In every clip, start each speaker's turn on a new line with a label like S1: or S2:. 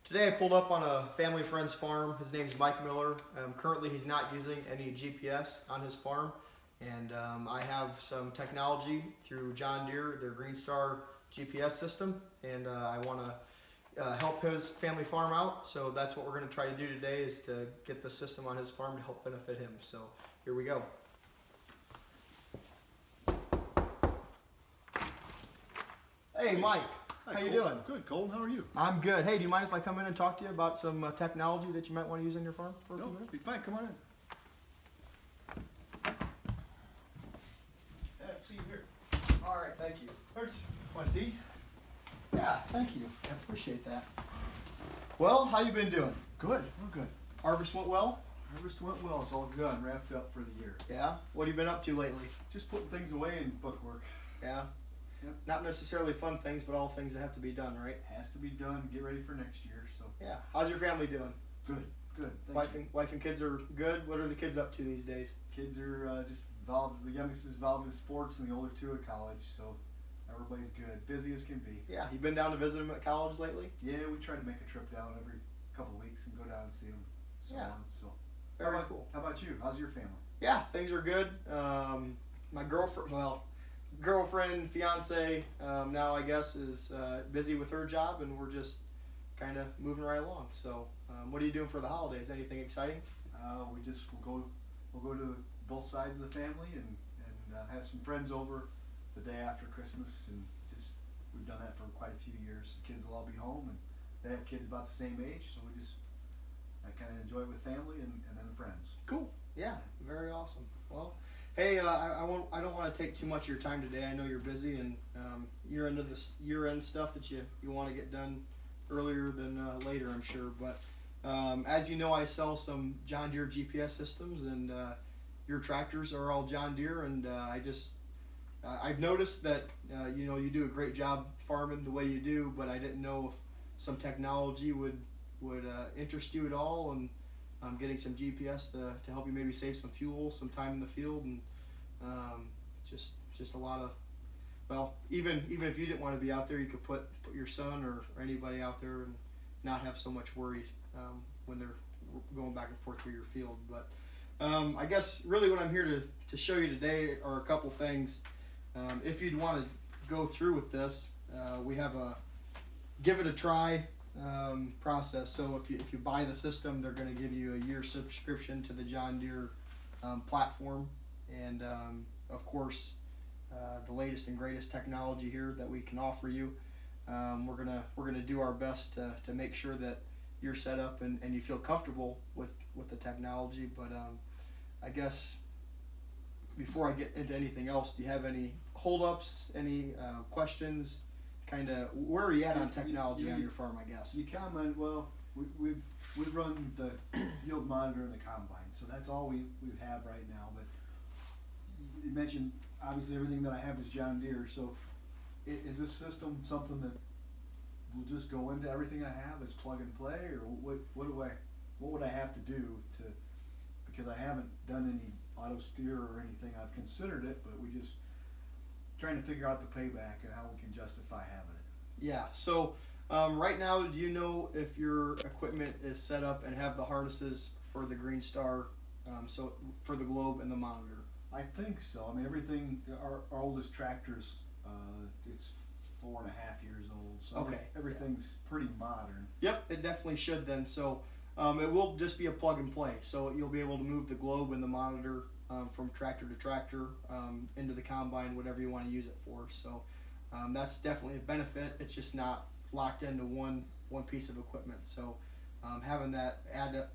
S1: Today I pulled up on a family friend's farm. His name's Mike Miller. Currently he's not using any GPS on his farm, and I have some technology through John Deere, their Green Star GPS system, and I want to help his family farm out. So that's what we're going to try to do today, is to get the system on his farm to help benefit him. So here we go. Hey Mike.
S2: Hi,
S1: How you
S2: Kolton.
S1: doing?
S2: Good, Colton. How are you?
S1: I'm good. Hey, do you mind if I come in and talk to you about some technology that you might want to use on your farm for a few
S2: No,
S1: minutes?
S2: be fine. Come on in. Yeah, see you here.
S1: All right, thank you.
S2: There's plenty.
S1: Yeah, thank you. I appreciate that. Well, how you been doing?
S2: Good. We're good.
S1: Harvest went well?
S2: Harvest went well. It's all done, wrapped up for the year.
S1: Yeah. What have you been up to lately?
S2: Just putting things away in bookwork.
S1: Yeah.
S2: Yep.
S1: Not necessarily fun things, but all things that have to be done, right?
S2: Has to be done. Get ready for next year. So
S1: Yeah. How's your family doing?
S2: good. Good. Thank you.
S1: Wife and kids are good. What are the kids up to these days?
S2: Kids are just involved. The youngest is involved in sports, and the older two at college. So everybody's good. Busy as can be.
S1: Yeah. You been down to visit them at college lately?
S2: Yeah, we try to make a trip down every couple of weeks and go down and see them. So
S1: Yeah.
S2: on. So
S1: Very
S2: how about,
S1: cool.
S2: How about you? How's your family?
S1: Yeah, things are good. My girlfriend, fiance, now I guess is busy with her job, and we're just kind of moving right along. So, what are you doing for the holidays? Anything exciting?
S2: We'll go to both sides of the family and have some friends over the day after Christmas, and just we've done that for quite a few years. The kids will all be home, and they have kids about the same age, so I kind of enjoy it with family and then friends.
S1: Cool. Yeah, very awesome. Well, hey, I don't want to take too much of your time today. I know you're busy, and you're into this year-end stuff that you want to get done earlier than later, I'm sure. But as you know, I sell some John Deere GPS systems, and your tractors are all John Deere, and I've noticed that you do a great job farming the way you do, but I didn't know if some technology would interest you at all, and getting some GPS to help you maybe save some fuel, some time in the field, and just a lot of, well, even if you didn't want to be out there, you could put your son or anybody out there and not have so much worry when they're going back and forth through your field. But I guess really what I'm here to show you today are a couple things. If you'd want to go through with this, we have a give it a try process. So if you buy the system, they're going to give you a year subscription to the John Deere platform, and of course the latest and greatest technology here that we can offer you. We're gonna do our best to make sure that you're set up and you feel comfortable with the technology. But I guess before I get into anything else, do you have any holdups, any questions? Kind of, where are you at on technology on your farm, I guess?
S2: You comment. Well, we've run the yield monitor and the combine, so that's all we have right now. But you mentioned obviously everything that I have is John Deere. So is this system something that will just go into everything I have as plug and play, or what would I have to do to? Because I haven't done any auto steer or anything. I've considered it, but we just trying to figure out the payback and how we can justify having it.
S1: Yeah. So right now, do you know if your equipment is set up and have the harnesses for the Green Star, so for the globe and the monitor?
S2: I think so. I mean, everything. Our oldest tractor's it's 4.5 years old, so
S1: Okay.
S2: everything's pretty modern.
S1: Yep, it definitely should then. So it will just be a plug and play. So you'll be able to move the globe and the monitor from tractor to tractor into the combine, whatever you want to use it for. So that's definitely a benefit. It's just not locked into one piece of equipment. So having that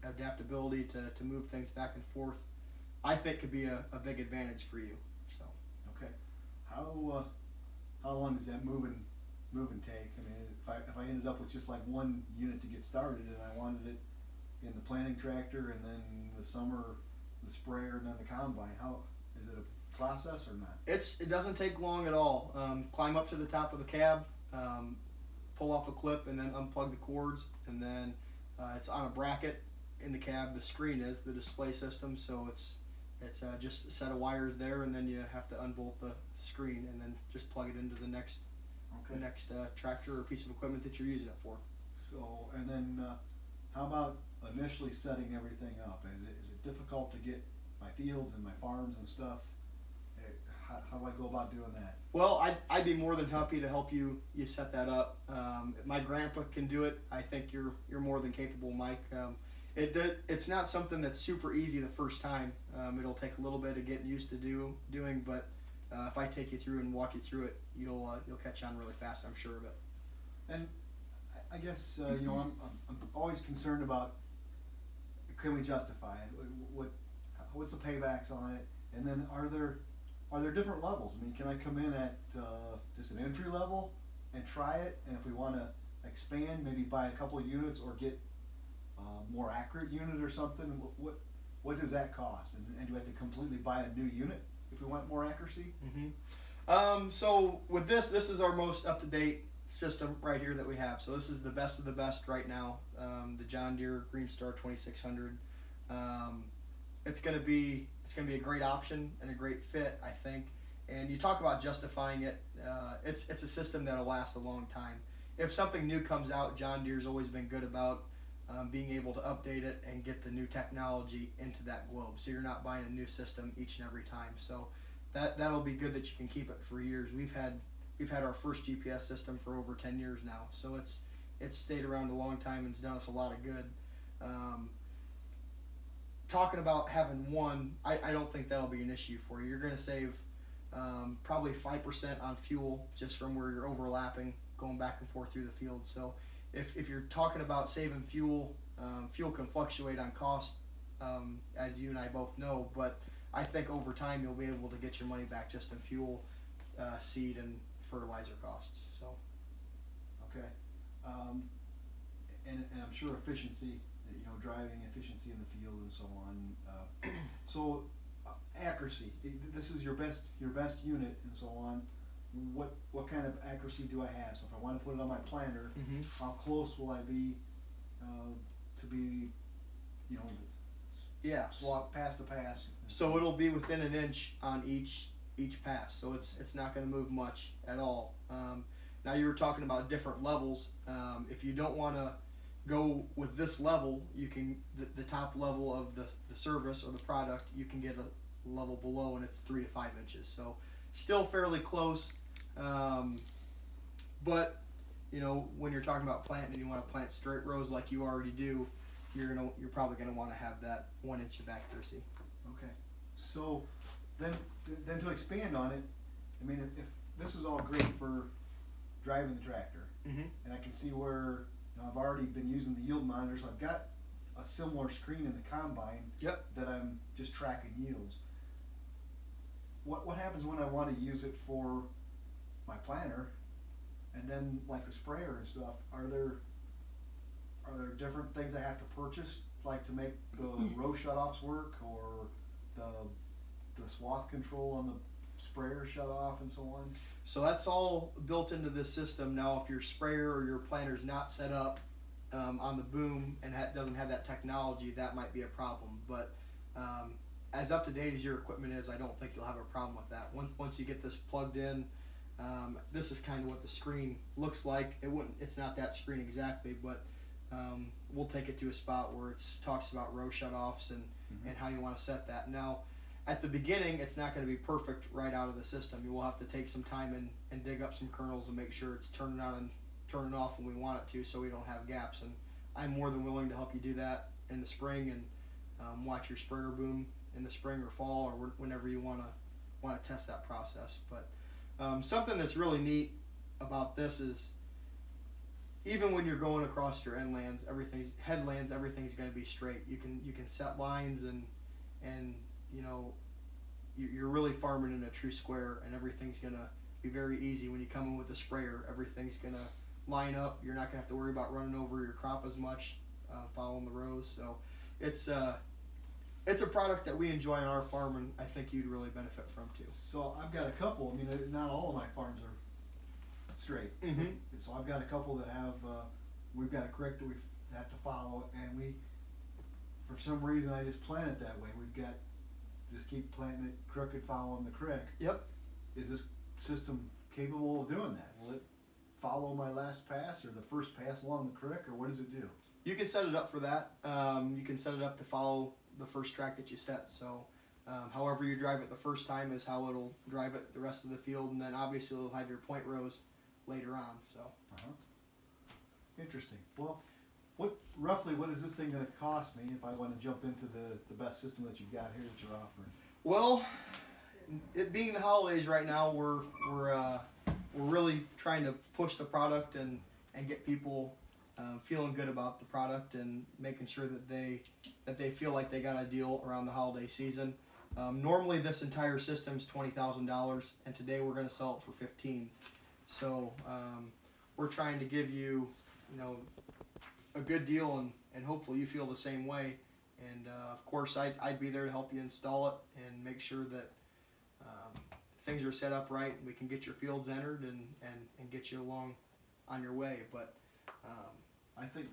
S1: adaptability to move things back and forth, I think could be a big advantage for you. So
S2: Okay, how long does that moving take? I mean, if I ended up with just like one unit to get started, and I wanted it in the planting tractor, and then the summer the sprayer, and then the combine, how is it a process or not?
S1: it doesn't take long at all. Climb up to the top of the cab, pull off a clip, and then unplug the cords, and then it's on a bracket in the cab. The screen is the display system, so it's just a set of wires there, and then you have to unbolt the screen and then just plug it into the next tractor or piece of equipment that you're using it for.
S2: So, and then, how about initially setting everything up? Is it difficult to get my fields and my farms and stuff? How do I go about doing that?
S1: Well, I'd be more than happy to help you set that up. If my grandpa can do it, I think you're more than capable, Mike. It's not something that's super easy the first time. It'll take a little bit of getting used to doing, but if I take you through and walk you through it, you'll catch on really fast. I'm sure of it.
S2: And I guess you know, I'm always concerned about, can we justify it? What's the paybacks on it? And then are there different levels? I mean, can I come in at just an entry level and try it? And if we want to expand, maybe buy a couple of units or get a more accurate unit or something. What does that cost? And do we have to completely buy a new unit if we want more accuracy?
S1: So with this is our most up-to-date system right here that we have. So this is the best of the best right now. The John Deere Green Star 2600. It's gonna be a great option and a great fit, I think. And you talk about justifying it. It's a system that'll last a long time. If something new comes out, John Deere's always been good about being able to update it and get the new technology into that globe. So you're not buying a new system each and every time. So that'll be good that you can keep it for years. We've had our first GPS system for over 10 years now. So it's stayed around a long time and it's done us a lot of good. Talking about having one, I don't think that'll be an issue for you. You're going to save probably 5% on fuel just from where you're overlapping, going back and forth through the field. So if you're talking about saving fuel, fuel can fluctuate on cost, as you and I both know, but I think over time you'll be able to get your money back just in fuel, seed, and fertilizer costs. So.
S2: Okay. And I'm sure efficiency, you know, driving efficiency in the field and so on. So accuracy, this is your best unit and so on. What kind of accuracy do I have? So if I want to put it on my planter, how close will I be to be, you know, swap pass to pass?
S1: So it'll be within an inch on each pass. So it's not going to move much at all. Now you were talking about different levels. If you don't want to go with this level, you can the top level of the service or the product, you can get a level below, and it's 3 to 5 inches. So still fairly close. But you know, when you're talking about planting and you want to plant straight rows like you already do, you're probably gonna want to have that 1 inch of accuracy.
S2: Okay. So then to expand on it, I mean, if this is all great for driving the tractor, and I can see where, you know, I've already been using the yield monitor, so I've got a similar screen in the combine.
S1: Yep.
S2: That I'm just tracking yields. What happens when I want to use it for my planter, and then like the sprayer and stuff? Are there different things I have to purchase, like to make the row shutoffs work, or the swath control on the sprayer shut off and so on?
S1: So that's all built into this system. Now if your sprayer or your planter's not set up on the boom and doesn't have that technology, that might be a problem. But as up to date as your equipment is, I don't think you'll have a problem with that. Once you get this plugged in, this is kind of what the screen looks like. It's not that screen exactly, but we'll take it to a spot where it talks about row shutoffs and how you want to set that. Now, at the beginning, it's not going to be perfect right out of the system. You will have to take some time and dig up some kernels and make sure it's turning on and turning off when we want it to, so we don't have gaps. And I'm more than willing to help you do that in the spring and watch your sprayer boom in the spring or fall or whenever you want to test that process. But something that's really neat about this is, even when you're going across your headlands, everything's going to be straight. You can set lines and you know, you're really farming in a true square, and everything's going to be very easy. When you come in with a sprayer, everything's going to line up. You're not going to have to worry about running over your crop as much, following the rows. So it's a product that we enjoy on our farm, and I think you'd really benefit from too.
S2: So I've got a couple. I mean, not all of my farms are straight. So I've got a couple that have, we've got a creek that we have to follow, and for some reason, I just plant it that way. Just keep planting it crooked, following the creek.
S1: Yep.
S2: Is this system capable of doing that? Will it follow my last pass or the first pass along the creek, or what does it do?
S1: You can set it up for that. You can set it up to follow the first track that you set. So however you drive it the first time is how it'll drive it the rest of the field, and then obviously it'll have your point rows later on. So
S2: Interesting. Well, what is this thing going to cost me if I want to jump into the best system that you've got here that you're offering?
S1: well, it being the holidays right now, we're really trying to push the product and get people feeling good about the product and making sure that they feel like they got a deal around the holiday season. Normally, this entire system's $20,000, and today we're going to sell it for $15,000. So we're trying to give you, a good deal, and hopefully you feel the same way. And of course, I'd be there to help you install it and make sure that things are set up right, and we can get your fields entered and get you along on your way. But
S2: I think,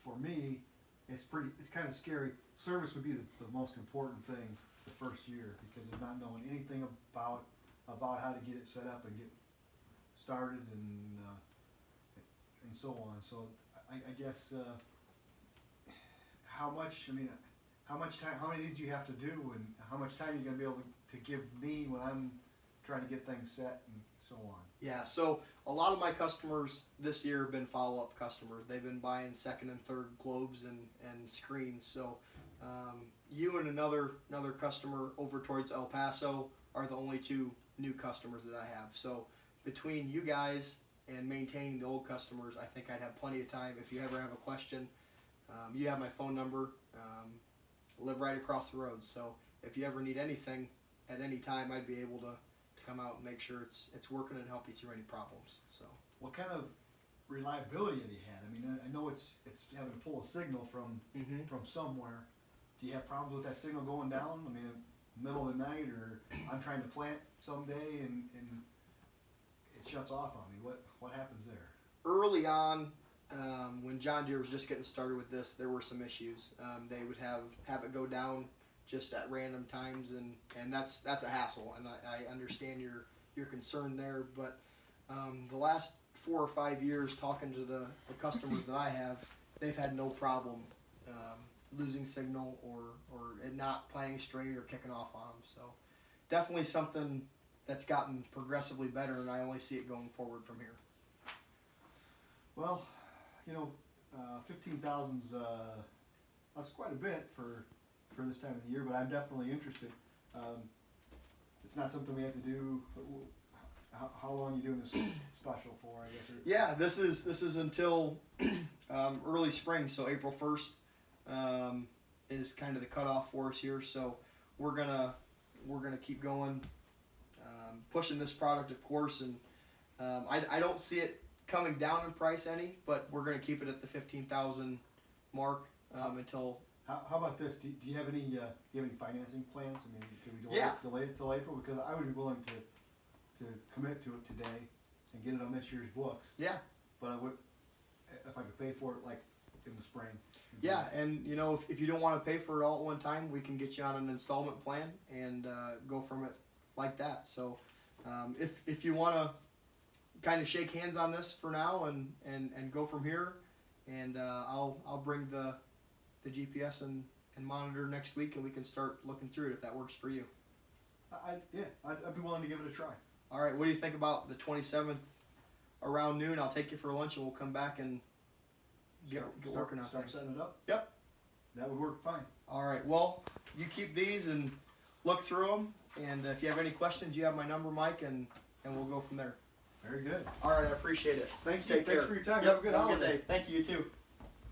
S2: for me, it's kind of scary. Service would be the most important thing the first year, because of not knowing anything about how to get it set up and get started and so on. So I guess how many of these do you have to do, and how much time are you going to be able to give me when I'm trying to get things set and so on?
S1: yeah, so a lot of my customers this year have been follow-up customers. They've been buying second and third globes and screens. So you and another customer over towards El Paso are the only two new customers that I have. So between you guys and maintaining the old customers, I think I'd have plenty of time. If you ever have a question, you have my phone number. Live right across the road. So if you ever need anything at any time, I'd be able to come out and make sure it's working and help you through any problems. So
S2: What kind of reliability have you had? I mean, I know it's having to pull a signal from somewhere. Do you have problems with that signal going down? I mean, middle of the night, or I'm trying to plant someday and it shuts off on me. What happens there?
S1: early on, when John Deere was just getting started with this, there were some issues. They would have it go down just at random times, and that's a hassle. And I understand your concern there, but the last 4 or 5 years, talking to the customers that I have, they've had no problem losing signal or it not planting straight or kicking off on them. So definitely something that's gotten progressively better, and I only see it going forward from here.
S2: Well, 15,000's that's quite a bit for this time of the year, but I'm definitely interested. It's not something we have to do. How long are you doing this special for, I guess?
S1: Yeah, this is until early spring, so April 1st is kind of the cutoff for us here. So we're gonna keep going, pushing this product, of course, and I don't see it coming down in price any, but we're gonna keep it at the 15,000 mark until.
S2: How about this? Do you have any financing plans? I mean, can we delay it till April? Because I would be willing to commit to it today and get it on this year's books.
S1: Yeah.
S2: But I would, if I could pay for it like in the spring.
S1: Yeah, and if you don't want to pay for it all at one time, we can get you on an installment plan and go from it like that. So if you want to kind of shake hands on this for now and go from here, and I'll bring the GPS and monitor next week, and we can start looking through it if that works for you.
S2: I'd be willing to give it a try.
S1: All right, what do you think about the 27th around noon? I'll take you for lunch, and we'll come back and get working on things.
S2: Start setting it up?
S1: Yep.
S2: That would work fine.
S1: All right, well, you keep these and look through them, and if you have any questions, you have my number, Mike, and we'll go from there.
S2: Very good.
S1: All right, I appreciate it.
S2: Thank you.
S1: Take care.
S2: Thanks for your time.
S1: Yep,
S2: Have a good holiday.
S1: day. Thank you, you too.